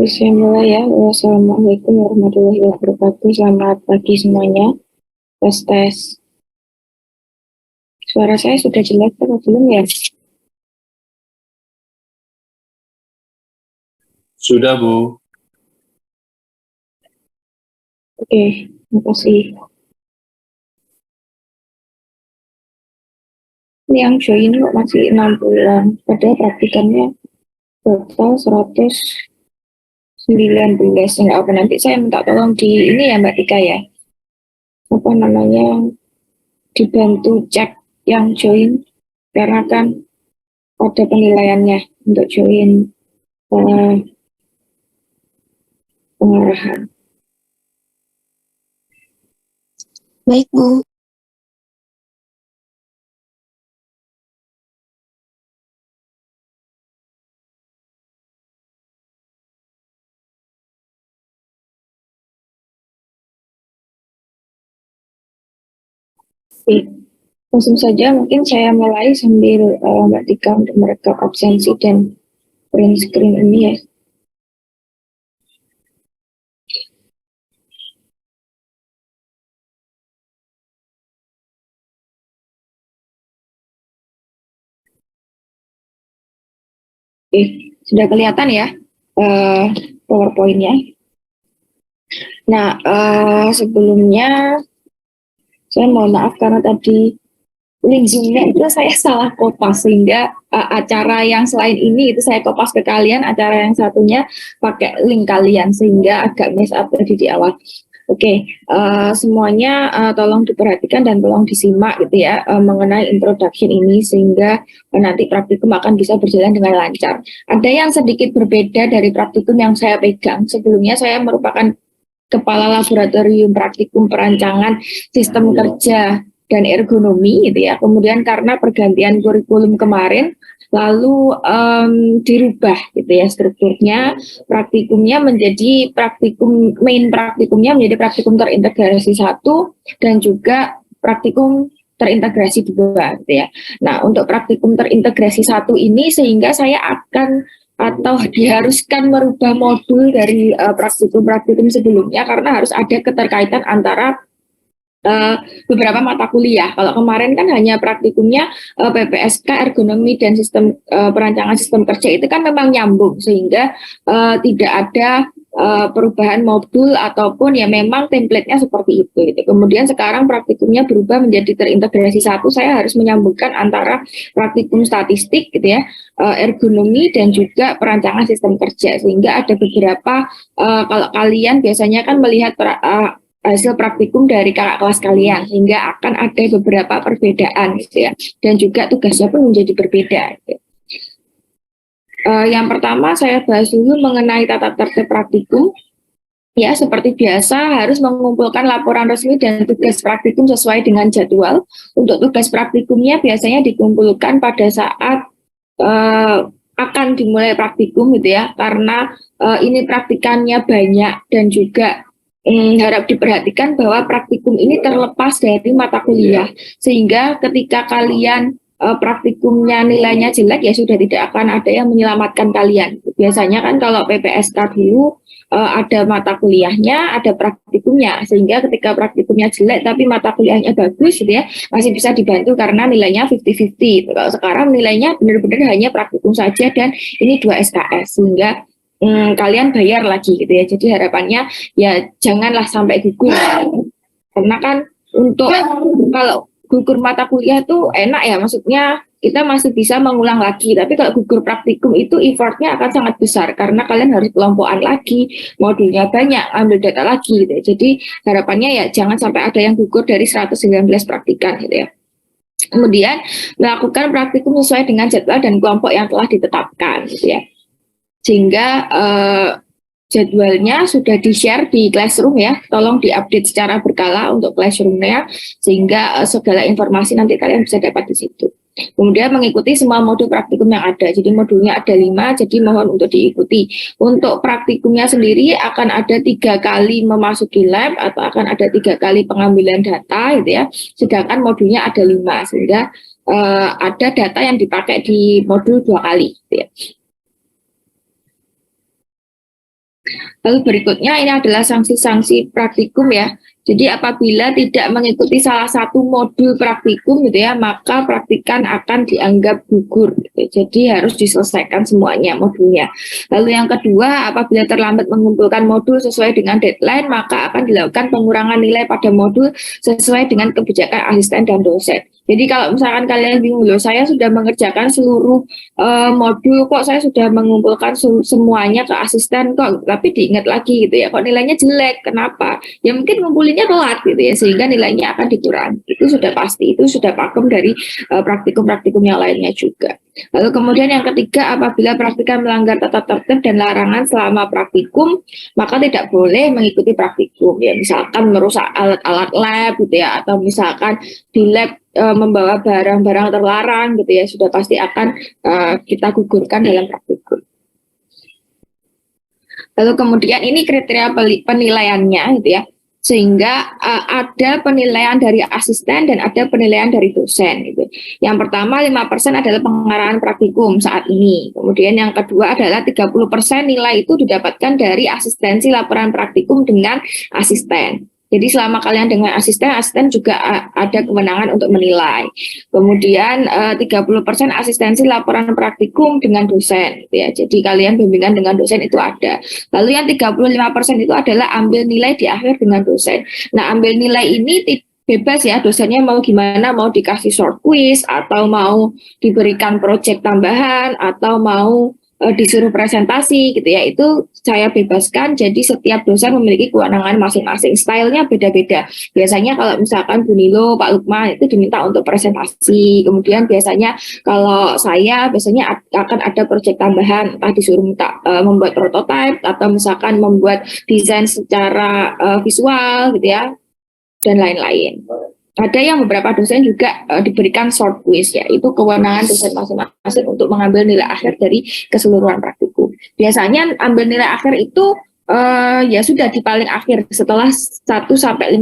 Saya mulai ya. Wassalamualaikum warahmatullahi wabarakatuh. Selamat pagi semuanya. Tes tes. Suara saya sudah jelas atau belum ya? Sudah, Bu. Oke, terima kasih. Ini yang join kok masih 60-an. Padahal praktikannya total 119. Enggak apa, nanti saya minta tolong di ini ya Mbak Tika ya. Apa namanya? Dibantu cek yang join. Karena kan ada penilaiannya untuk join pengarahan. Baik, Bu. Langsung saja mungkin saya mulai sambil Mbak Tika untuk merekam absensi dan print screen ini ya. Oke, sudah kelihatan ya PowerPoint-nya. Nah, sebelumnya saya mohon maaf karena tadi link Zoom-nya itu saya salah kopas sehingga acara yang selain ini itu saya kopas ke kalian, acara yang satunya pakai link kalian sehingga agak miss up tadi di awal. Oke, semuanya tolong diperhatikan dan tolong disimak gitu ya mengenai introduction ini sehingga nanti praktikum akan bisa berjalan dengan lancar. Ada yang sedikit berbeda dari praktikum yang saya pegang. Sebelumnya saya merupakan kepala laboratorium praktikum perancangan sistem kerja dan ergonomi gitu ya. Kemudian karena pergantian kurikulum kemarin lalu dirubah gitu ya strukturnya, praktikumnya menjadi main praktikumnya menjadi praktikum terintegrasi 1 dan juga praktikum terintegrasi 2 gitu ya. Nah, untuk praktikum terintegrasi 1 ini sehingga saya akan atau diharuskan merubah modul dari praktikum-praktikum sebelumnya karena harus ada keterkaitan antara beberapa mata kuliah. Kalau kemarin kan hanya praktikumnya PPSK, ergonomi dan sistem perancangan sistem kerja itu kan memang nyambung sehingga tidak ada perubahan modul ataupun ya memang template-nya seperti itu gitu. Kemudian sekarang praktikumnya berubah menjadi terintegrasi 1, saya harus menyambungkan antara praktikum statistik gitu ya, ergonomi dan juga perancangan sistem kerja sehingga ada beberapa kalau kalian biasanya kan melihat hasil praktikum dari kakak kelas kalian sehingga akan ada beberapa perbedaan gitu ya dan juga tugasnya pun menjadi berbeda gitu. Yang pertama saya bahas dulu mengenai tata tertib praktikum ya, seperti biasa harus mengumpulkan laporan resmi dan tugas praktikum sesuai dengan jadwal. Untuk tugas praktikumnya biasanya dikumpulkan pada saat akan dimulai praktikum gitu ya karena ini praktikannya banyak dan juga harap diperhatikan bahwa praktikum ini terlepas dari mata kuliah sehingga ketika kalian praktikumnya nilainya jelek ya sudah tidak akan ada yang menyelamatkan kalian. Biasanya kan kalau PPSK dulu ada mata kuliahnya, ada praktikumnya sehingga ketika praktikumnya jelek tapi mata kuliahnya bagus gitu ya masih bisa dibantu karena nilainya 50-50. Kalau sekarang nilainya benar-benar hanya praktikum saja dan ini 2 SKS sehingga kalian bayar lagi gitu ya. Jadi harapannya ya janganlah sampai gugur karena kan untuk kalau gugur mata kuliah tuh enak ya, maksudnya kita masih bisa mengulang lagi, tapi kalau gugur praktikum itu effortnya akan sangat besar karena kalian harus kelompokan lagi, modulnya banyak, ambil data lagi gitu ya. Jadi harapannya ya jangan sampai ada yang gugur dari 119 praktikan gitu ya. Kemudian melakukan praktikum sesuai dengan jadwal dan kelompok yang telah ditetapkan gitu ya. Sehingga jadwalnya sudah di-share di Classroom ya, tolong diupdate secara berkala untuk Classroom-nya sehingga segala informasi nanti kalian bisa dapat di situ. Kemudian mengikuti semua modul praktikum yang ada, jadi modulnya ada 5, jadi mohon untuk diikuti. Untuk praktikumnya sendiri akan ada 3 kali memasuki lab atau akan ada 3 kali pengambilan data gitu ya, sedangkan modulnya ada 5 sehingga ada data yang dipakai di modul 2 kali gitu ya. Lalu berikutnya ini adalah sanksi-sanksi praktikum ya. Jadi apabila tidak mengikuti salah satu modul praktikum gitu ya, maka praktikan akan dianggap gugur. Gitu. Jadi harus diselesaikan semuanya modulnya. Lalu yang kedua, apabila terlambat mengumpulkan modul sesuai dengan deadline, maka akan dilakukan pengurangan nilai pada modul sesuai dengan kebijakan asisten dan dosen. Jadi kalau misalkan kalian bingung, loh saya sudah mengerjakan seluruh modul kok, saya sudah mengumpulkan semuanya ke asisten kok, tapi diingat lagi gitu ya, kok nilainya jelek, kenapa? Ya mungkin ngumpulinnya telat gitu ya, sehingga nilainya akan dikurangi. Itu sudah pasti, itu sudah pakem dari praktikum-praktikum yang lainnya juga. Lalu kemudian yang ketiga, apabila praktikan melanggar tata tertib dan larangan selama praktikum, maka tidak boleh mengikuti praktikum. Ya misalkan merusak alat-alat lab gitu ya, atau misalkan di lab membawa barang-barang terlarang gitu ya, sudah pasti akan kita gugurkan dalam praktikum. Lalu kemudian ini kriteria penilaiannya gitu ya, sehingga ada penilaian dari asisten dan ada penilaian dari dosen gitu. Yang pertama 5% adalah pengarahan praktikum saat ini. Kemudian yang kedua adalah 30% nilai itu didapatkan dari asistensi laporan praktikum dengan asisten. Jadi selama kalian dengan asisten, asisten juga ada kewenangan untuk menilai. Kemudian 30% asistensi laporan praktikum dengan dosen. Gitu ya. Jadi kalian bimbingan dengan dosen itu ada. Lalu yang 35% itu adalah ambil nilai di akhir dengan dosen. Nah, ambil nilai ini bebas ya, dosennya mau gimana, mau dikasih short quiz, atau mau diberikan proyek tambahan, atau mau disuruh presentasi gitu ya, itu saya bebaskan. Jadi setiap dosen memiliki kewenangan masing-masing, stylenya beda-beda. Biasanya kalau misalkan Bu Nilo, Pak Lukman itu diminta untuk presentasi, kemudian biasanya kalau saya biasanya akan ada proyek tambahan, entah disuruh minta membuat prototipe, atau misalkan membuat desain secara visual gitu ya, dan lain-lain. Ada yang beberapa dosen juga diberikan short quiz ya, itu kewenangan dosen masing-masing untuk mengambil nilai akhir dari keseluruhan praktikum. Biasanya ambil nilai akhir itu ya sudah di paling akhir setelah 1-5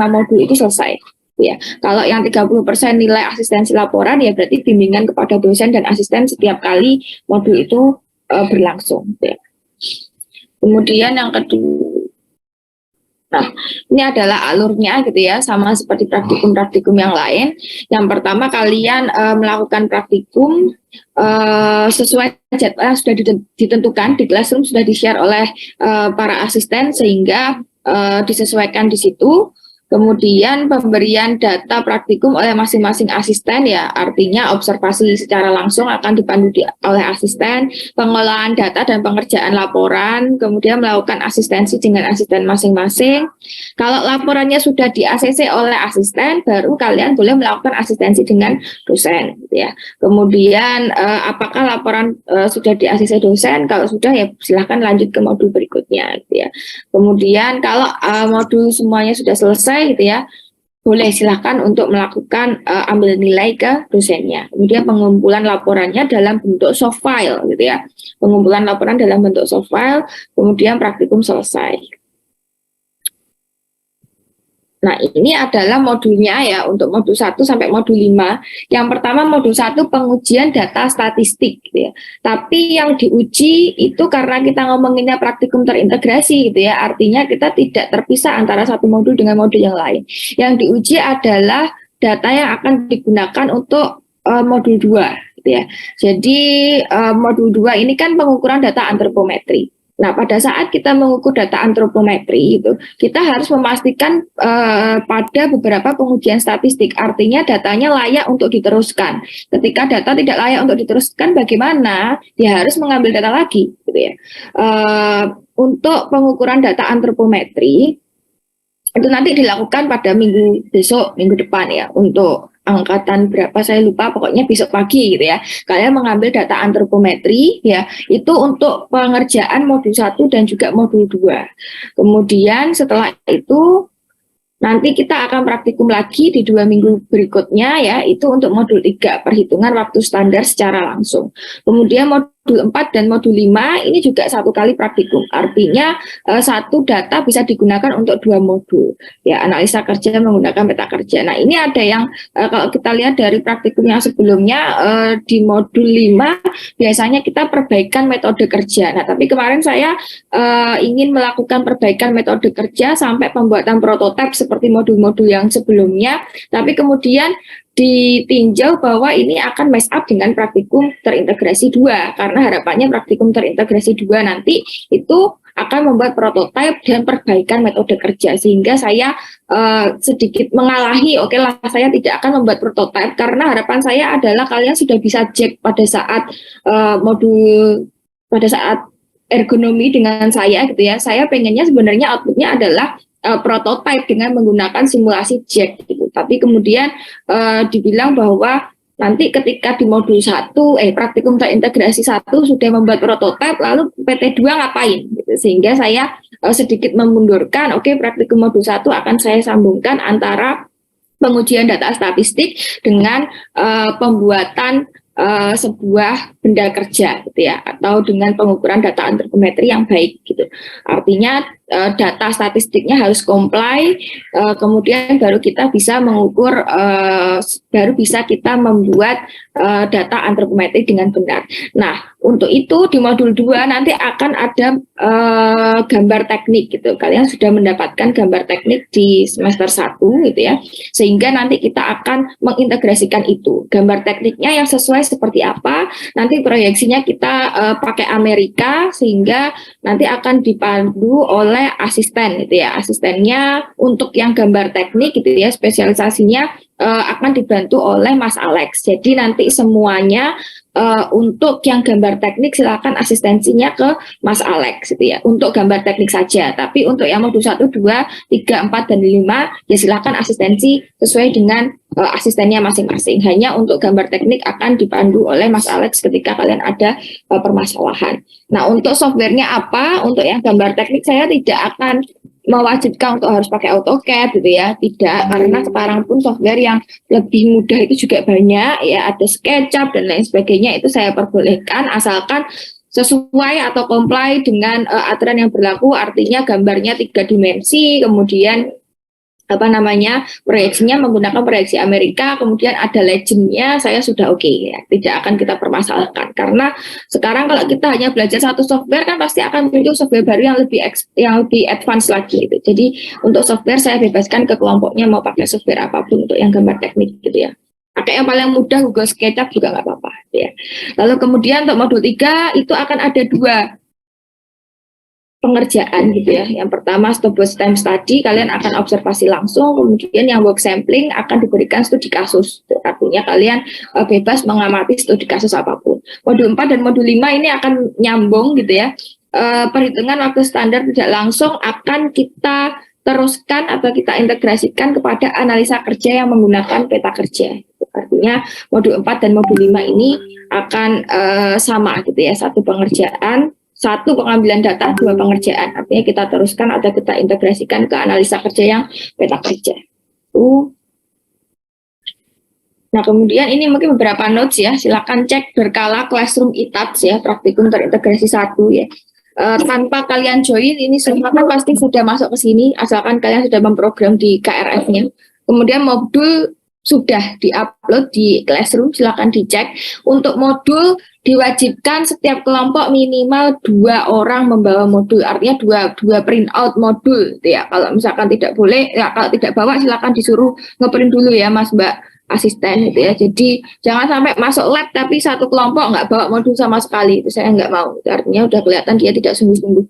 modul itu selesai. Ya, kalau yang 30% nilai asistensi laporan ya berarti bimbingan kepada dosen dan asisten setiap kali modul itu berlangsung. Ya. Kemudian yang kedua, nah, ini adalah alurnya gitu ya, sama seperti praktikum-praktikum yang lain. Yang pertama kalian melakukan praktikum sesuai jadwal sudah ditentukan di Classroom, sudah di-share oleh para asisten sehingga disesuaikan di situ. Kemudian pemberian data praktikum oleh masing-masing asisten ya, artinya observasi secara langsung akan dipandu oleh asisten, pengolahan data dan pengerjaan laporan, kemudian melakukan asistensi dengan asisten masing-masing. Kalau laporannya sudah di-ACC oleh asisten, baru kalian boleh melakukan asistensi dengan dosen gitu ya. Kemudian apakah laporan sudah di-ACC dosen? Kalau sudah ya silahkan lanjut ke modul berikutnya gitu ya. Kemudian kalau modul semuanya sudah selesai gitu ya, boleh silahkan untuk melakukan ambil nilai ke dosennya. Kemudian pengumpulan laporannya dalam bentuk soft file gitu ya. Pengumpulan laporan dalam bentuk soft file, kemudian praktikum selesai. Nah, ini adalah modulnya ya, untuk modul 1 sampai modul 5. Yang pertama modul 1 pengujian data statistik gitu ya. Tapi yang diuji itu karena kita ngomonginnya praktikum terintegrasi gitu ya, artinya kita tidak terpisah antara satu modul dengan modul yang lain. Yang diuji adalah data yang akan digunakan untuk modul 2 gitu ya. Jadi modul 2 ini kan pengukuran data antropometri. Nah, pada saat kita mengukur data antropometri itu, kita harus memastikan pada beberapa pengujian statistik, artinya datanya layak untuk diteruskan. Ketika data tidak layak untuk diteruskan, bagaimana? Dia harus mengambil data lagi, gitu ya. Untuk pengukuran data antropometri itu nanti dilakukan pada minggu besok, minggu depan ya, untuk angkatan berapa saya lupa, pokoknya besok pagi gitu ya. Kalian mengambil data antropometri ya, itu untuk pengerjaan modul 1 dan juga modul 2. Kemudian setelah itu nanti kita akan praktikum lagi di 2 minggu berikutnya ya, itu untuk modul 3, perhitungan waktu standar secara langsung. Kemudian modul modul 4 dan modul 5 ini juga 1 kali praktikum. Artinya satu data bisa digunakan untuk 2 modul. Ya, analisa kerja menggunakan peta kerja. Nah, ini ada yang kalau kita lihat dari praktikum yang sebelumnya di modul 5 biasanya kita perbaikan metode kerja. Nah, tapi kemarin saya ingin melakukan perbaikan metode kerja sampai pembuatan prototipe seperti modul-modul yang sebelumnya, tapi kemudian ditinjau bahwa ini akan match up dengan praktikum terintegrasi 2, karena harapannya praktikum terintegrasi 2 nanti itu akan membuat prototipe dan perbaikan metode kerja, sehingga saya sedikit mengalahi, oke lah saya tidak akan membuat prototipe karena harapan saya adalah kalian sudah bisa cek pada saat pada saat ergonomi dengan saya gitu ya. Saya pengennya sebenarnya outputnya adalah prototipe dengan menggunakan simulasi jack gitu. Tapi kemudian dibilang bahwa nanti ketika di modul 1 praktikum terintegrasi 1 sudah membuat prototipe, lalu PT2 ngapain gitu. Sehingga saya sedikit memundurkan, praktikum modul 1 akan saya sambungkan antara pengujian data statistik dengan pembuatan sebuah benda kerja gitu ya, atau dengan pengukuran data antropometri yang baik gitu. Artinya data statistiknya harus comply, kemudian baru kita bisa mengukur, baru bisa kita membuat data antropometri dengan benar. Nah, untuk itu di modul 2 nanti akan ada gambar teknik gitu. Kalian sudah mendapatkan gambar teknik di semester 1 gitu ya. Sehingga nanti kita akan mengintegrasikan itu. Gambar tekniknya yang sesuai seperti apa, nanti proyeksinya kita pakai Amerika, sehingga nanti akan dipandu oleh asisten gitu ya. Asistennya untuk yang gambar teknik gitu ya, spesialisasinya akan dibantu oleh Mas Alex. Jadi nanti semuanya untuk yang gambar teknik silakan asistensinya ke Mas Alex gitu ya, untuk gambar teknik saja. Tapi untuk yang modul 1, 2, 3, 4, dan 5 ya silakan asistensi sesuai dengan asistennya masing-masing. Hanya untuk gambar teknik akan dipandu oleh Mas Alex ketika kalian ada permasalahan. Nah, untuk softwarenya apa? Untuk yang gambar teknik saya tidak akan mewajibkan untuk harus pakai AutoCAD gitu ya, tidak, karena sekarang pun software yang lebih mudah itu juga banyak ya, ada SketchUp dan lain sebagainya, itu saya perbolehkan asalkan sesuai atau comply dengan aturan yang berlaku, artinya gambarnya 3 dimensi, kemudian proyeksinya menggunakan proyeksi Amerika, kemudian ada legendnya, saya sudah oke ya, tidak akan kita permasalahkan. Karena sekarang kalau kita hanya belajar satu software kan pasti akan muncul software baru yang lebih advance lagi gitu. Jadi untuk software saya bebaskan ke kelompoknya mau pakai software apapun untuk yang gambar teknik gitu ya. Pakai yang paling mudah Google SketchUp juga nggak apa-apa ya. Lalu kemudian untuk modul 3 itu akan ada 2 pengerjaan gitu ya. Yang pertama stop-watch time study, kalian akan observasi langsung, kemudian yang work sampling akan diberikan studi kasus. Artinya kalian bebas mengamati studi kasus apapun. Modul 4 dan modul 5 ini akan nyambung gitu ya. Perhitungan waktu standar tidak langsung akan kita teruskan atau kita integrasikan kepada analisa kerja yang menggunakan peta kerja. Artinya modul 4 dan modul 5 ini akan sama gitu ya, satu pengerjaan, 1 pengambilan data, 2 pengerjaan. Artinya kita teruskan atau kita integrasikan ke analisa kerja yang peta kerja. Nah, kemudian ini mungkin beberapa notes ya. Silakan cek berkala Classroom ITATS ya, praktikum terintegrasi 1 ya. Tanpa kalian join, ini semua kan pasti sudah masuk ke sini, asalkan kalian sudah memprogram di KRF-nya. Kemudian modul sudah di-upload di Classroom, silakan dicek. Untuk modul diwajibkan setiap kelompok minimal 2 orang membawa modul, artinya dua print out modul ya. Kalau misalkan tidak boleh, ya kalau tidak bawa silakan disuruh ngeprint dulu ya Mas Mbak asisten gitu ya. Jadi jangan sampai masuk lab tapi satu kelompok nggak bawa modul sama sekali, itu saya nggak mau. Artinya udah kelihatan dia tidak sungguh-sungguh.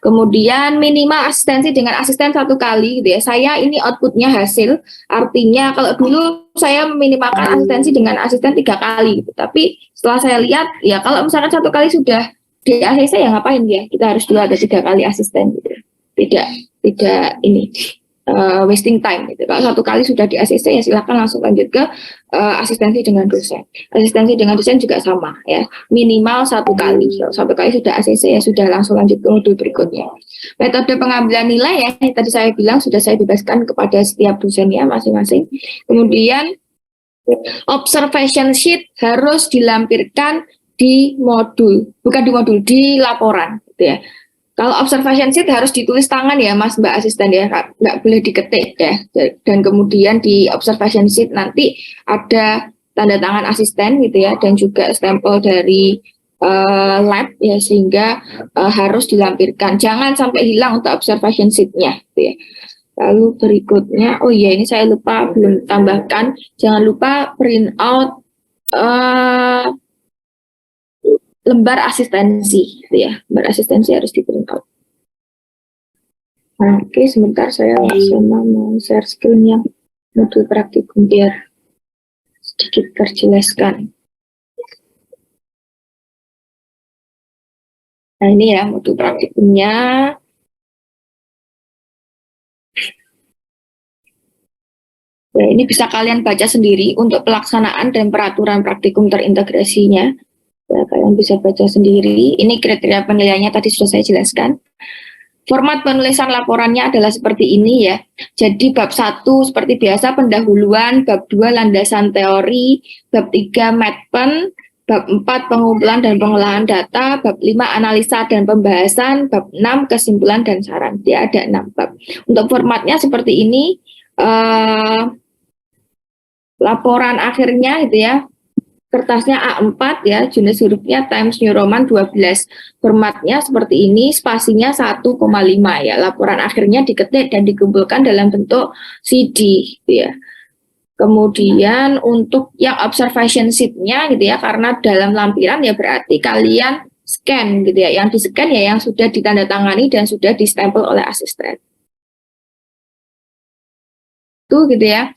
Kemudian minimal asistensi dengan asisten 1 kali gitu ya. Saya ini outputnya hasil, artinya kalau dulu saya meminimalkan asistensi dengan asisten 3 kali gitu. Tapi setelah saya lihat ya kalau misalkan 1 kali sudah di ACC ya ngapain ya, kita harus 2 atau 3 kali asisten gitu. Tidak ini wasting time gitu. Kalau 1 kali sudah di ACC ya silakan langsung lanjut ke asistensi dengan dosen. Asistensi dengan dosen juga sama ya, minimal 1 kali. Kalau 1 kali sudah ACC ya sudah langsung lanjut ke modul berikutnya. Metode pengambilan nilai ya, yang tadi saya bilang sudah saya bebaskan kepada setiap dosennya masing-masing. Kemudian observation sheet harus dilampirkan di modul, bukan di modul, di laporan gitu ya. Kalau observation sheet harus ditulis tangan ya Mas Mbak Asisten ya, nggak boleh diketik ya. Dan kemudian di observation sheet nanti ada tanda tangan asisten gitu ya, dan juga stempel dari lab ya, sehingga harus dilampirkan. Jangan sampai hilang untuk observation sheet-nya gitu ya. Lalu berikutnya, oh iya ini saya lupa belum tambahkan, jangan lupa print out lembar asistensi gitu ya. Lembar asistensi harus di print out. Nah, oke, sebentar saya sama mau share screen yang modul praktikum biar sedikit terjelaskan. Nah, ini ya modul praktikumnya. Ya, ini bisa kalian baca sendiri untuk pelaksanaan dan peraturan praktikum terintegrasinya. Ya, kalian bisa baca sendiri. Ini kriteria penilaiannya tadi sudah saya jelaskan. Format penulisan laporannya adalah seperti ini ya. Jadi bab 1 seperti biasa pendahuluan, bab 2 landasan teori, bab 3 matpen, bab 4 pengumpulan dan pengolahan data, bab 5 analisa dan pembahasan, bab 6 kesimpulan dan saran. Dia ada 6 bab. Untuk formatnya seperti ini, laporan akhirnya gitu ya. Kertasnya A4 ya, jenis hurufnya Times New Roman 12. Formatnya seperti ini, spasinya 1,5 ya. Laporan akhirnya diketik dan dikumpulkan dalam bentuk CD gitu ya. Kemudian untuk yang observation sheet-nya gitu ya, karena dalam lampiran ya berarti kalian scan gitu ya. Yang di-scan ya yang sudah ditandatangani dan sudah distempel oleh asisten. Itu gitu ya.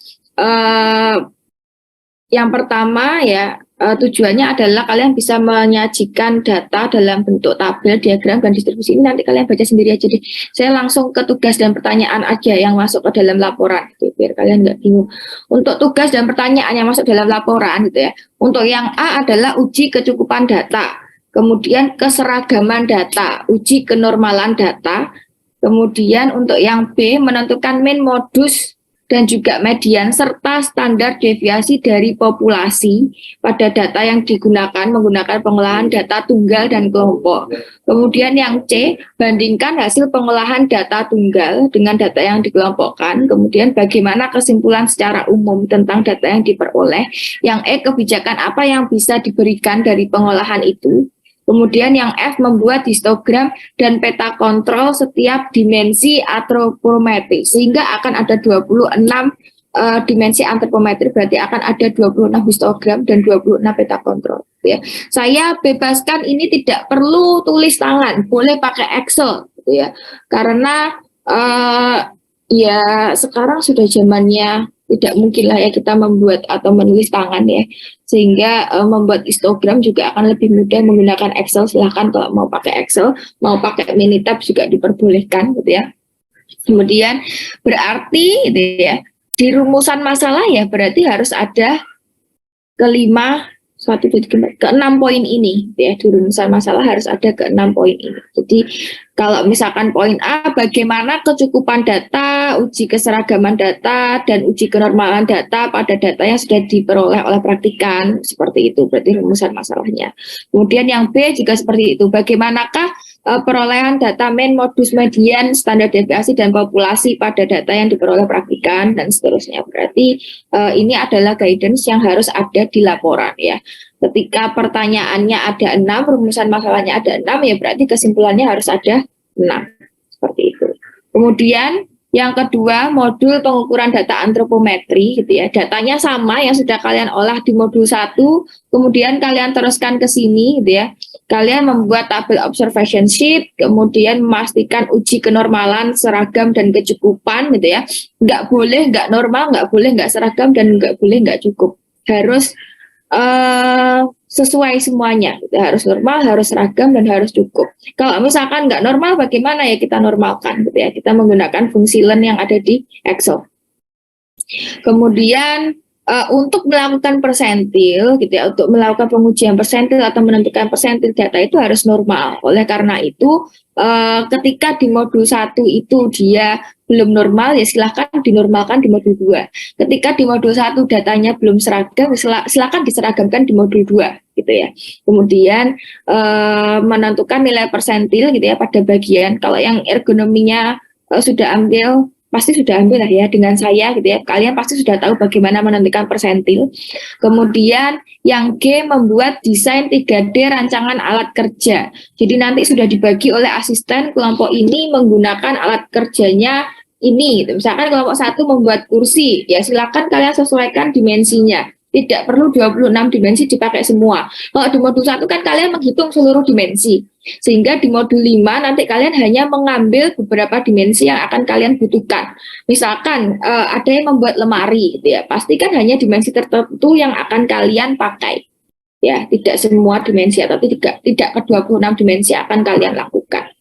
Yang pertama ya, tujuannya adalah kalian bisa menyajikan data dalam bentuk tabel, diagram, dan distribusi. Ini nanti kalian baca sendiri aja deh. Saya langsung ke tugas dan pertanyaan aja yang masuk ke dalam laporan, gitu, biar kalian nggak bingung. Untuk tugas dan pertanyaan yang masuk dalam laporan, gitu ya. Untuk yang A adalah uji kecukupan data, kemudian keseragaman data, uji kenormalan data, kemudian untuk yang B menentukan mean, modus, dan juga median serta standar deviasi dari populasi pada data yang digunakan menggunakan pengolahan data tunggal dan kelompok. Kemudian yang C, bandingkan hasil pengolahan data tunggal dengan data yang dikelompokkan. Kemudian bagaimana kesimpulan secara umum tentang data yang diperoleh. Yang E, kebijakan apa yang bisa diberikan dari pengolahan itu. Kemudian yang F, membuat histogram dan peta kontrol setiap dimensi antropometri, sehingga akan ada 26 dimensi antropometri, berarti akan ada 26 histogram dan 26 peta kontrol. Ya. Saya bebaskan ini tidak perlu tulis tangan, boleh pakai Excel, gitu ya. Karena ya sekarang sudah zamannya tidak mungkin lah ya kita membuat atau menulis tangan ya, sehingga membuat histogram juga akan lebih mudah menggunakan Excel. Silahkan kalau mau pakai Excel, mau pakai Minitab juga diperbolehkan gitu ya. Kemudian berarti gitu ya, di rumusan masalah ya berarti harus ada keenam poin ini ya, di rumusan masalah harus ada keenam poin ini. Jadi kalau misalkan poin A, bagaimana kecukupan data, uji keseragaman data, dan uji kenormalan data pada data yang sudah diperoleh oleh praktikan, seperti itu berarti rumusan masalahnya. Kemudian yang B juga seperti itu, bagaimanakah perolehan data mean, modus, median, standar deviasi, dan populasi pada data yang diperoleh praktikan, dan seterusnya. Berarti ini adalah guidance yang harus ada di laporan ya. Ketika pertanyaannya ada 6, rumusan masalahnya ada 6, ya berarti kesimpulannya harus ada 6. Seperti itu. Kemudian yang kedua, modul pengukuran data antropometri gitu ya. Datanya sama yang sudah kalian olah di modul 1, kemudian kalian teruskan ke sini gitu ya. Kalian membuat tabel observation sheet, kemudian memastikan uji kenormalan, seragam, dan kecukupan gitu ya. Nggak boleh nggak normal, nggak boleh nggak seragam, dan nggak boleh nggak cukup. Harus sesuai semuanya, harus normal, harus seragam, dan harus cukup. Kalau misalkan nggak normal, bagaimana ya kita normalkan gitu ya? Kita menggunakan fungsi learn yang ada di Excel. Kemudian untuk melakukan persentil gitu ya, untuk melakukan pengujian persentil atau menentukan persentil data itu harus normal. Oleh karena itu ketika di modul 1 itu dia belum normal, ya silahkan dinormalkan di modul 2. Ketika di modul 1 datanya belum seragam, silahkan diseragamkan di modul 2 gitu ya. Kemudian menentukan nilai persentil gitu ya pada bagian. Kalau yang ergonominya sudah ambil, pasti sudah ambil lah ya dengan saya gitu ya. Kalian pasti sudah tahu bagaimana menentukan persentil. Kemudian yang G membuat desain 3D rancangan alat kerja. Jadi nanti sudah dibagi oleh asisten kelompok ini menggunakan alat kerjanya ini. Misalkan kelompok 1 membuat kursi, ya silakan kalian sesuaikan dimensinya. Tidak perlu 26 dimensi dipakai semua. Kalau di modul 1 kan kalian menghitung seluruh dimensi. Sehingga di modul 5 nanti kalian hanya mengambil beberapa dimensi yang akan kalian butuhkan. Misalkan ada yang membuat lemari gitu ya. Pastikan hanya dimensi tertentu yang akan kalian pakai. Ya, tidak semua dimensi atau tidak ke 26 dimensi akan kalian lakukan.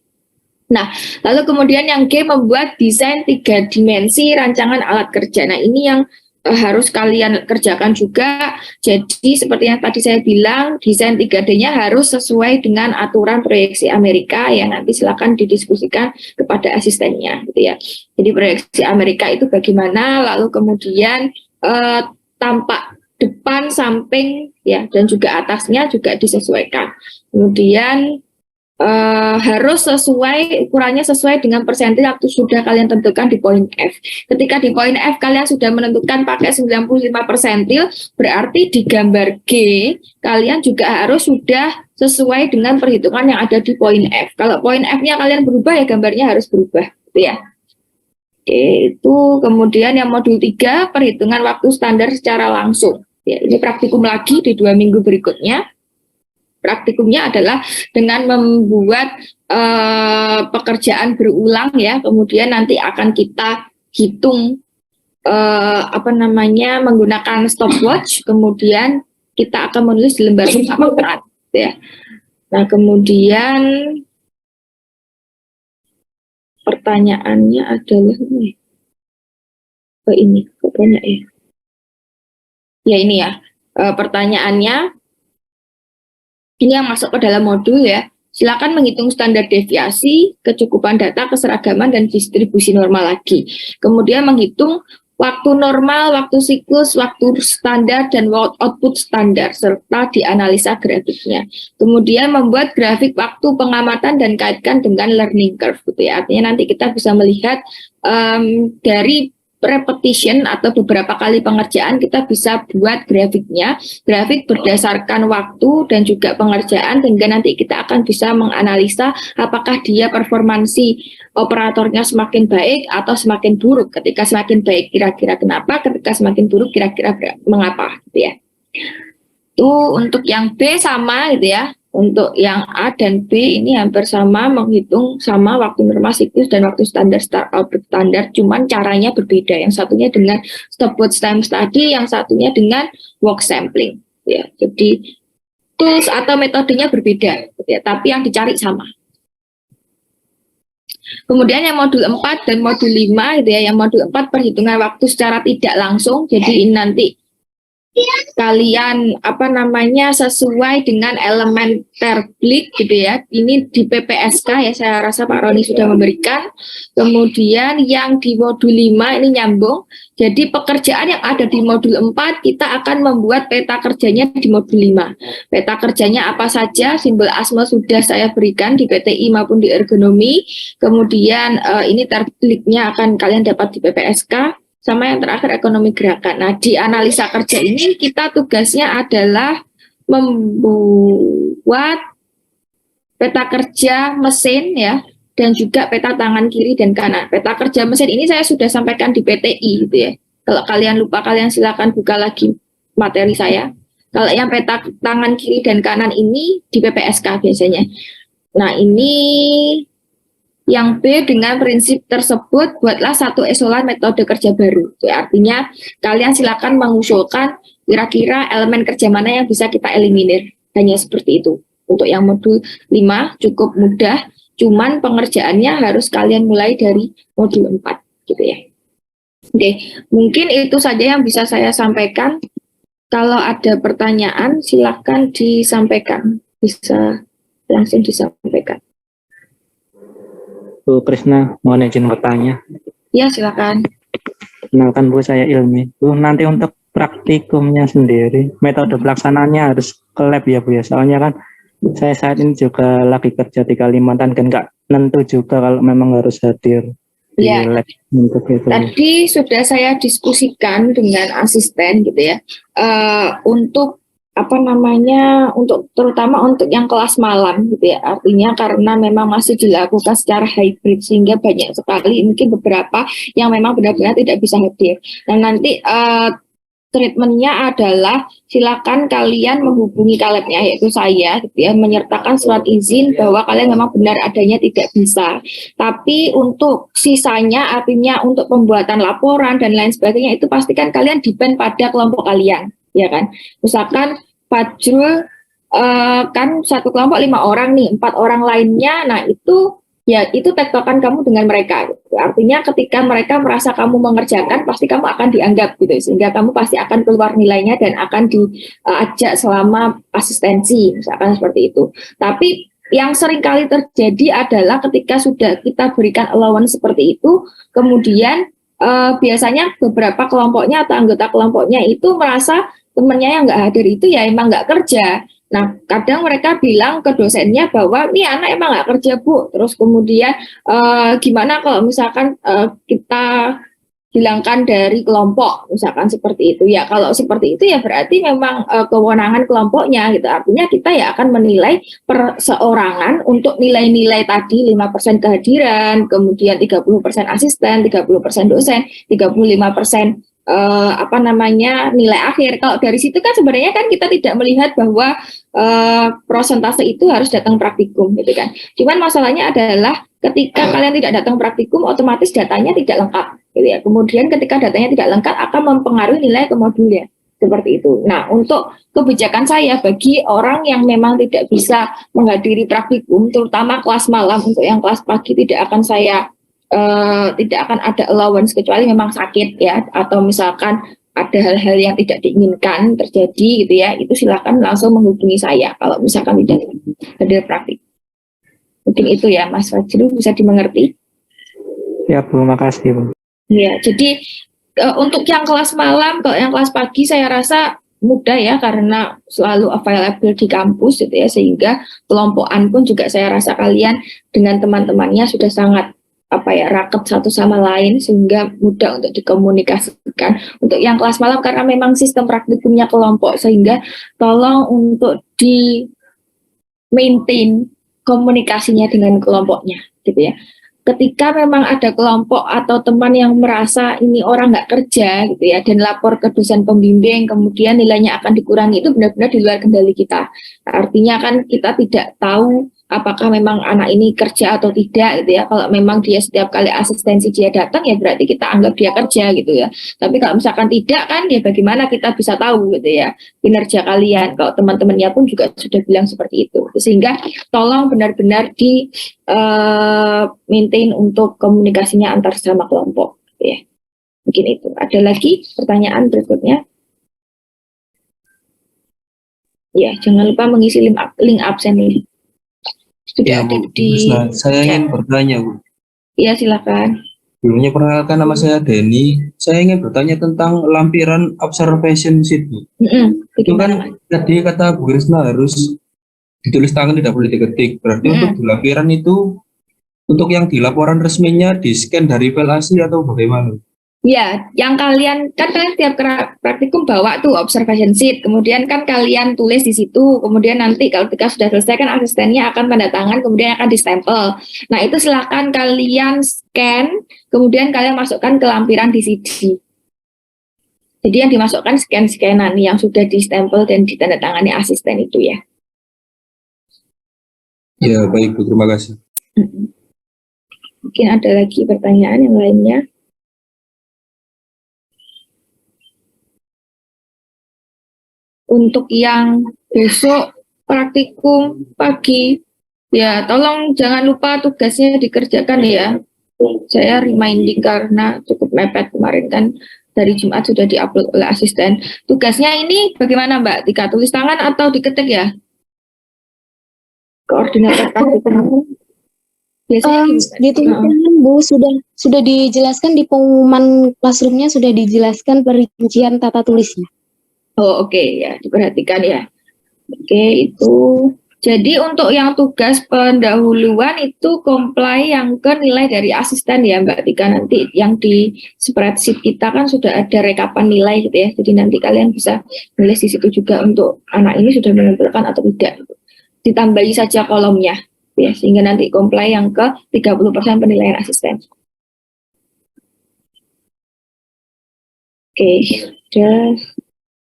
Nah, lalu kemudian yang G membuat desain 3 dimensi rancangan alat kerja. Nah, ini yang harus kalian kerjakan juga. Jadi seperti yang tadi saya bilang, desain 3D-nya harus sesuai dengan aturan proyeksi Amerika yang nanti silakan didiskusikan kepada asistennya gitu ya. Jadi proyeksi Amerika itu bagaimana, lalu kemudian tampak depan, samping ya dan juga atasnya juga disesuaikan. Kemudian harus sesuai, ukurannya sesuai dengan persentil yang sudah kalian tentukan di poin F. Ketika di poin F kalian sudah menentukan pakai 95 persentil, berarti di gambar G kalian juga harus sudah sesuai dengan perhitungan yang ada di poin F. Kalau poin F-nya kalian berubah ya gambarnya harus berubah, gitu ya. Oke, itu kemudian yang modul 3 perhitungan waktu standar secara langsung. Ya, ini praktikum lagi di 2 minggu berikutnya. Praktikumnya adalah dengan membuat pekerjaan berulang ya, kemudian nanti akan kita hitung menggunakan stopwatch, kemudian kita akan menulis di lembar amat ya. Nah, kemudian pertanyaannya adalah ini kok banyak ya. Ya ini ya, pertanyaannya ini yang masuk ke dalam modul ya. Silakan menghitung standar deviasi, kecukupan data, keseragaman, dan distribusi normal lagi. Kemudian menghitung waktu normal, waktu siklus, waktu standar, dan output standar, serta dianalisa grafiknya. Kemudian membuat grafik waktu pengamatan dan kaitkan dengan learning curve. Gitu ya. Artinya nanti kita bisa melihat dari repetition atau beberapa kali pengerjaan kita bisa buat grafiknya, grafik berdasarkan waktu dan juga pengerjaan, sehingga nanti kita akan bisa menganalisa apakah dia performansi operatornya semakin baik atau semakin buruk. Ketika semakin baik kira-kira kenapa, ketika semakin buruk kira-kira mengapa gitu ya. Itu untuk yang B sama gitu ya. Untuk yang A dan B ini hampir sama, menghitung sama waktu normal siklus dan waktu standar start output standar, cuman caranya berbeda. Yang satunya dengan stopwatch time study, yang satunya dengan walk sampling. Ya, jadi tools atau metodenya berbeda, ya, tapi yang dicari sama. Kemudian yang modul 4 dan modul 5 gitu ya, yang modul 4 perhitungan waktu secara tidak langsung. Jadi ini nanti kalian sesuai dengan elemen terblik gitu ya. Ini di PPSK ya, saya rasa Pak Roni sudah memberikan. Kemudian yang di modul 5 ini nyambung. Jadi pekerjaan yang ada di modul 4 kita akan membuat peta kerjanya di modul 5. Peta kerjanya apa saja, simbol ASME sudah saya berikan di PTI maupun di ergonomi. Kemudian ini terbliknya akan kalian dapat di PPSK. Sama yang terakhir ekonomi gerakan. Nah, di analisa kerja ini kita tugasnya adalah membuat peta kerja mesin ya, dan juga peta tangan kiri dan kanan. Peta kerja mesin ini saya sudah sampaikan di PTI gitu ya. Kalau kalian lupa, kalian silakan buka lagi materi saya. Kalau yang peta tangan kiri dan kanan ini di PPSK biasanya. Nah, ini yang B dengan prinsip tersebut buatlah satu eselan metode kerja baru. Itu artinya kalian silakan mengusulkan kira-kira elemen kerja mana yang bisa kita eliminir. Hanya seperti itu. Untuk yang modul 5 cukup mudah, cuman pengerjaannya harus kalian mulai dari modul 4 gitu ya. Oke, mungkin itu saja yang bisa saya sampaikan. Kalau ada pertanyaan silakan disampaikan. Bisa langsung disampaikan. Bu Krisna, mohon izin bertanya. Ya, silakan. Kenalkan Bu, saya Ilmi. Bu, nanti untuk praktikumnya sendiri, metode pelaksanaannya harus ke lab ya Bu ya. Soalnya kan saya saat ini juga lagi kerja di Kalimantan dan nggak nentu juga kalau memang harus hadir di Ya, lab untuk itu. tadi sudah saya diskusikan dengan asisten gitu ya, untuk apa namanya, untuk terutama untuk yang kelas malam gitu ya. Artinya karena memang masih dilakukan secara hybrid sehingga banyak sekali mungkin beberapa yang memang benar-benar tidak bisa hadir. Nah nanti treatmentnya adalah silakan kalian menghubungi kalebnya yaitu saya gitu ya, menyertakan surat izin bahwa kalian memang benar adanya tidak bisa. Tapi untuk sisanya artinya untuk pembuatan laporan dan lain sebagainya itu pastikan kalian depend pada kelompok kalian, ya kan. Misalkan Fajrul kan satu kelompok 5 orang nih, 4 orang lainnya, nah itu ya itu tektokan kamu dengan mereka gitu. Artinya ketika mereka merasa kamu mengerjakan pasti kamu akan dianggap gitu, sehingga kamu pasti akan keluar nilainya dan akan diajak selama asistensi misalkan seperti itu. Tapi yang sering kali terjadi adalah ketika sudah kita berikan allowance seperti itu, kemudian biasanya beberapa kelompoknya atau anggota kelompoknya itu merasa temennya yang nggak hadir itu ya emang nggak kerja. Nah, kadang mereka bilang ke dosennya bahwa ini anak emang nggak kerja Bu. Terus kemudian gimana kalau misalkan kita hilangkan dari kelompok, misalkan seperti itu. Ya, kalau seperti itu ya berarti memang kewenangan kelompoknya gitu. Artinya kita ya akan menilai perseorangan untuk nilai-nilai tadi 5% kehadiran, kemudian 30% asisten, 30% dosen, 35% apa namanya nilai akhir. Kalau dari situ kan sebenarnya kan kita tidak melihat bahwa prosentase itu harus datang praktikum gitu kan. Cuman masalahnya adalah ketika kalian tidak datang praktikum otomatis datanya tidak lengkap gitu ya. Kemudian ketika datanya tidak lengkap akan mempengaruhi nilai ke modulnya seperti itu. Nah, untuk kebijakan saya bagi orang yang memang tidak bisa menghadiri praktikum, terutama kelas malam, untuk yang kelas pagi tidak akan saya tidak akan ada allowance kecuali memang sakit ya, atau misalkan ada hal-hal yang tidak diinginkan terjadi gitu ya, itu silakan langsung menghubungi saya kalau misalkan tidak hadir praktik. Mungkin itu ya Mas Fajrul, bisa dimengerti. Ya Bu, makasih Bu. Ya, jadi untuk yang kelas malam, kalau yang kelas pagi saya rasa mudah ya karena selalu available di kampus gitu ya, sehingga kelompokan pun juga saya rasa kalian dengan teman-temannya sudah sangat raket satu sama lain sehingga mudah untuk dikomunikasikan. Untuk yang kelas malam karena memang sistem praktikumnya kelompok sehingga tolong untuk di maintain komunikasinya dengan kelompoknya gitu ya. Ketika memang ada kelompok atau teman yang merasa ini orang nggak kerja gitu ya dan lapor ke dosen pembimbing kemudian nilainya akan dikurangi, itu benar-benar di luar kendali kita. Artinya kan kita tidak tahu apakah memang anak ini kerja atau tidak gitu ya. Kalau memang dia setiap kali asistensi dia datang ya berarti kita anggap dia kerja gitu ya. Tapi kalau misalkan tidak kan ya bagaimana kita bisa tahu gitu ya kinerja kalian. Kalau teman-temannya pun juga sudah bilang seperti itu. Sehingga tolong benar-benar di maintain untuk komunikasinya antar sama kelompok gitu ya. Mungkin itu. Ada lagi pertanyaan berikutnya? Ya, jangan lupa mengisi link absen ini. Sudah Ya, ada Bu. di Nah, saya ingin bertanya, Bu. Iya, silakan. Sebelumnya perkenalkan, nama saya Denny. Saya ingin bertanya tentang lampiran observation sheet, Bu. Itu kan tadi kata Bu Krisna harus ditulis tangan, tidak boleh diketik. Berarti untuk di lampiran itu, untuk yang di laporan resminya di scan dari file asli atau bagaimana? Ya, yang kalian tiap praktikum bawa tuh observation sheet, kemudian kan kalian tulis di situ, kemudian nanti kalau ketika sudah selesai kan asistennya akan tanda tangan, kemudian akan distempel. Nah itu silakan kalian scan, kemudian kalian masukkan ke lampiran di CD. Jadi yang dimasukkan scan-scanan yang sudah distempel dan ditandatangani asisten itu ya. Ya, baik Bu, terima kasih. Mungkin ada lagi pertanyaan yang lainnya. Untuk yang besok praktikum pagi, ya tolong jangan lupa tugasnya dikerjakan ya. Saya reminding karena cukup mepet kemarin kan dari Jumat sudah diupload oleh asisten. Tugasnya ini bagaimana Mbak? Tika tulis tangan atau diketik ya? Koordinator praktikum. Biasanya gimana? Dituliskan Bu, sudah dijelaskan di pengumuman classroomnya, sudah dijelaskan perincian tata tulisnya. Oh oke, ya diperhatikan ya. Oke, itu. Jadi untuk yang tugas pendahuluan itu comply yang ke nilai dari asisten ya Mbak Tika. Nanti yang di spreadsheet kita kan sudah ada rekapan nilai gitu ya. Jadi nanti kalian bisa nulis di situ juga untuk anak ini sudah mengumpulkan atau tidak. Ditambahi saja kolomnya ya, sehingga nanti comply yang ke 30% penilaian asisten. Oke, sudah.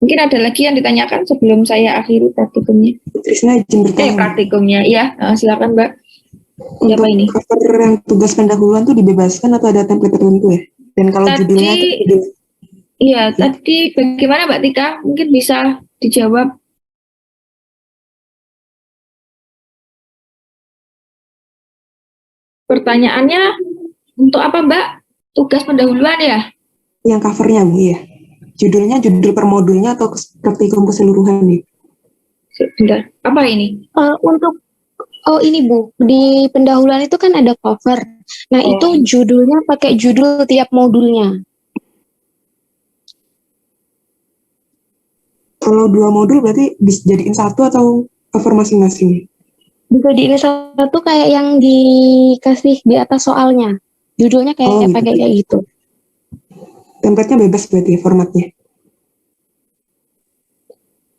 Mungkin ada lagi yang ditanyakan sebelum saya akhiri praktikumnya. Trisna izin bertanya. Praktikumnya, iya. Silakan Mbak. Untuk Siapa ini? cover yang tugas pendahuluan tuh dibebaskan atau ada template tertentu ya? Dan kalau judulnya tuh judul. Iya, tadi bagaimana Mbak Tika? Mungkin bisa dijawab. Pertanyaannya untuk apa Mbak? Tugas pendahuluan ya? Yang covernya Bu ya. Judulnya judul per modulnya atau praktikum keseluruhan nih? Bentar, apa ini? Ini Bu, di pendahuluan itu kan ada cover. Nah, itu judulnya pakai judul tiap modulnya. Kalau 2 modul berarti dijadiin satu atau cover masing-masing? Bisa di ini satu kayak yang dikasih di atas soalnya. Judulnya kayak pakai kayak gitu. Template-nya bebas berarti formatnya?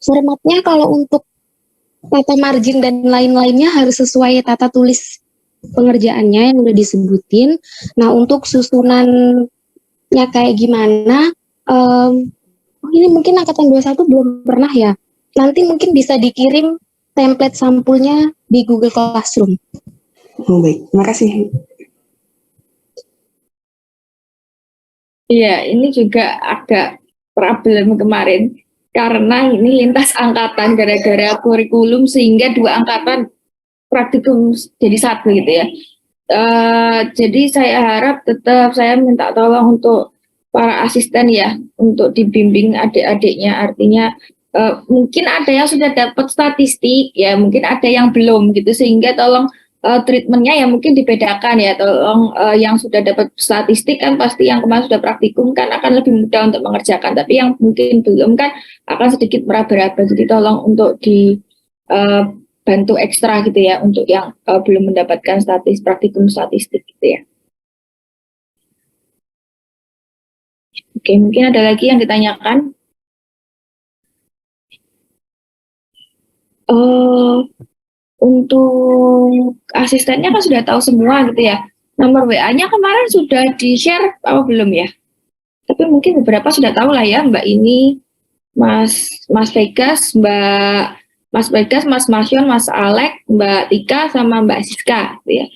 Formatnya kalau untuk tata margin dan lain-lainnya harus sesuai tata tulis pengerjaannya yang udah disebutin. Nah, untuk susunannya kayak gimana, ini mungkin angkatan 21 belum pernah ya. Nanti mungkin bisa dikirim template sampulnya di Google Classroom. Oh baik, terima kasih. Iya, ini juga agak problem kemarin. Karena ini lintas angkatan gara-gara kurikulum sehingga 2 angkatan praktikum jadi satu gitu ya. Jadi saya harap tetap saya minta tolong untuk para asisten ya untuk dibimbing adik-adiknya. Artinya mungkin ada yang sudah dapat statistik ya, mungkin ada yang belum gitu, sehingga tolong treatmentnya ya mungkin dibedakan ya. Tolong yang sudah dapat statistik kan pasti yang kemarin sudah praktikum kan akan lebih mudah untuk mengerjakan, tapi yang mungkin belum kan akan sedikit meraba-raba. Jadi tolong untuk di bantu ekstra gitu ya untuk yang belum mendapatkan praktikum statistik gitu ya. Oke, mungkin ada lagi yang ditanyakan. Untuk asistennya kan sudah tahu semua gitu ya. Nomor WA-nya kemarin sudah di-share apa belum ya? Tapi mungkin beberapa sudah tahu lah ya, Mbak ini, Mas Vegas, Mas Vegas, Mas Masyon, Mas Alek, Mbak Tika, sama Mbak Siska gitu ya.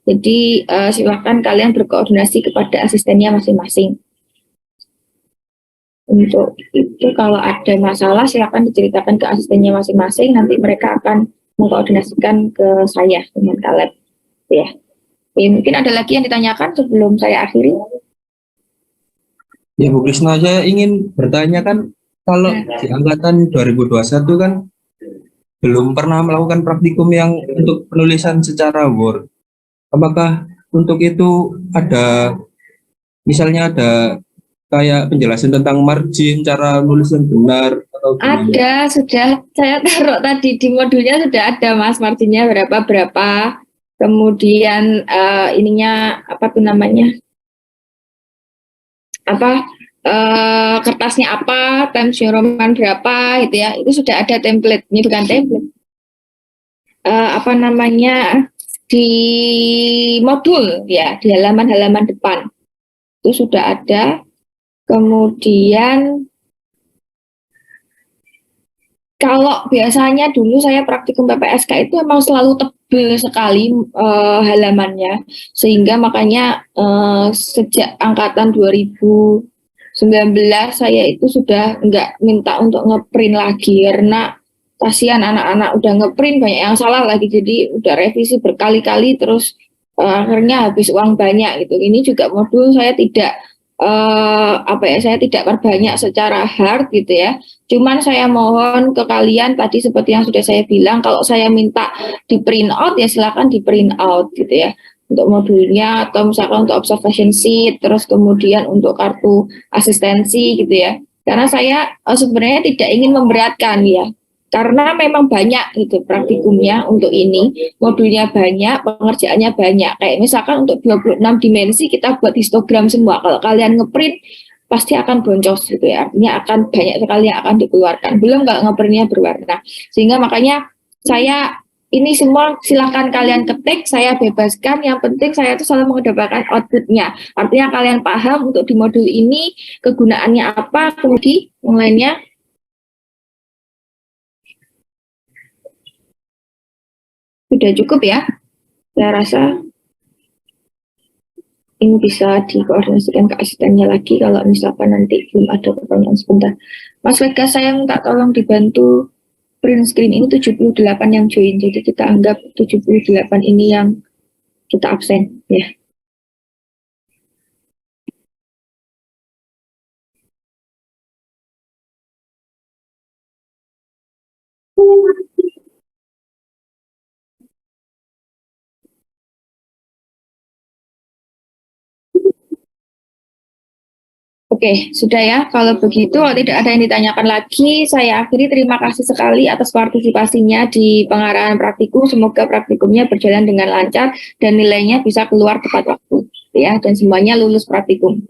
Jadi silakan kalian berkoordinasi kepada asistennya masing-masing. Untuk itu kalau ada masalah silakan diceritakan ke asistennya masing-masing, nanti mereka akan mengkoordinasikan ke saya dengan Kaleb ya. Mungkin ada lagi yang ditanyakan sebelum saya akhiri. Ya Bu Krisna, saya ingin bertanya kan kalau di angkatan 2021 kan belum pernah melakukan praktikum yang untuk penulisan secara Word. Apakah untuk itu ada misalnya ada kayak penjelasan tentang margin, cara nulis yang benar atau gimana? Ada, sudah saya taruh tadi di modulnya sudah ada Mas, marginnya berapa, kemudian ininya apa tuh namanya, kertasnya apa, times New Roman berapa gitu ya, itu sudah ada template, ini bukan template, di modul ya, di halaman-halaman depan itu sudah ada. Kemudian kalau biasanya dulu saya praktikum PPSK itu memang selalu tebal sekali halamannya, sehingga makanya sejak angkatan 2019 saya itu sudah nggak minta untuk ngeprint lagi, karena kasihan anak-anak udah ngeprint banyak yang salah lagi, jadi udah revisi berkali-kali terus akhirnya habis uang banyak gitu. Ini juga modul saya tidak saya tidak perbanyak secara hard gitu ya. Cuman saya mohon ke kalian tadi seperti yang sudah saya bilang, kalau saya minta di print out ya silakan di print out gitu ya. untuk modulnya, atau misalkan untuk observation sheet, terus kemudian untuk kartu asistensi gitu ya. Karena saya sebenarnya tidak ingin memberatkan ya, karena memang banyak gitu praktikumnya untuk ini, modulnya banyak, pengerjaannya banyak. Kayak misalkan untuk 26 dimensi kita buat histogram semua. Kalau kalian ngeprint pasti akan boncos gitu ya, artinya akan banyak sekali yang akan dikeluarkan. Belum nggak ngeprintnya berwarna. Sehingga makanya saya ini semua silakan kalian ketik, saya bebaskan. Yang penting saya itu selalu mengedepankan outputnya. Artinya kalian paham untuk di modul ini kegunaannya apa, kemudian yang lainnya. Sudah cukup ya, saya rasa ini bisa dikoordinasikan ke asistennya lagi kalau misalkan nanti belum ada pertanyaan. Sebentar, Mas Vega, saya minta tolong dibantu print screen. Ini 78 yang join, jadi kita anggap 78 ini yang kita absen ya. Oke, sudah ya. Kalau begitu, kalau tidak ada yang ditanyakan lagi, saya akhiri. Terima kasih sekali atas partisipasinya di pengarahan praktikum. Semoga praktikumnya berjalan dengan lancar dan nilainya bisa keluar tepat waktu, ya. Dan semuanya lulus praktikum.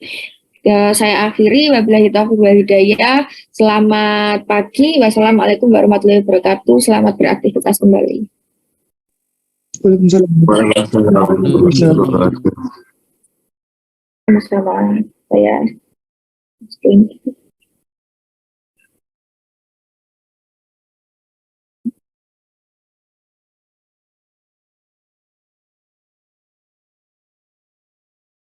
Saya akhiri. Wabillahi taufiq wal hidayah. Selamat pagi. Wassalamualaikum warahmatullahi wabarakatuh. Selamat beraktivitas kembali. Sama-sama. Saya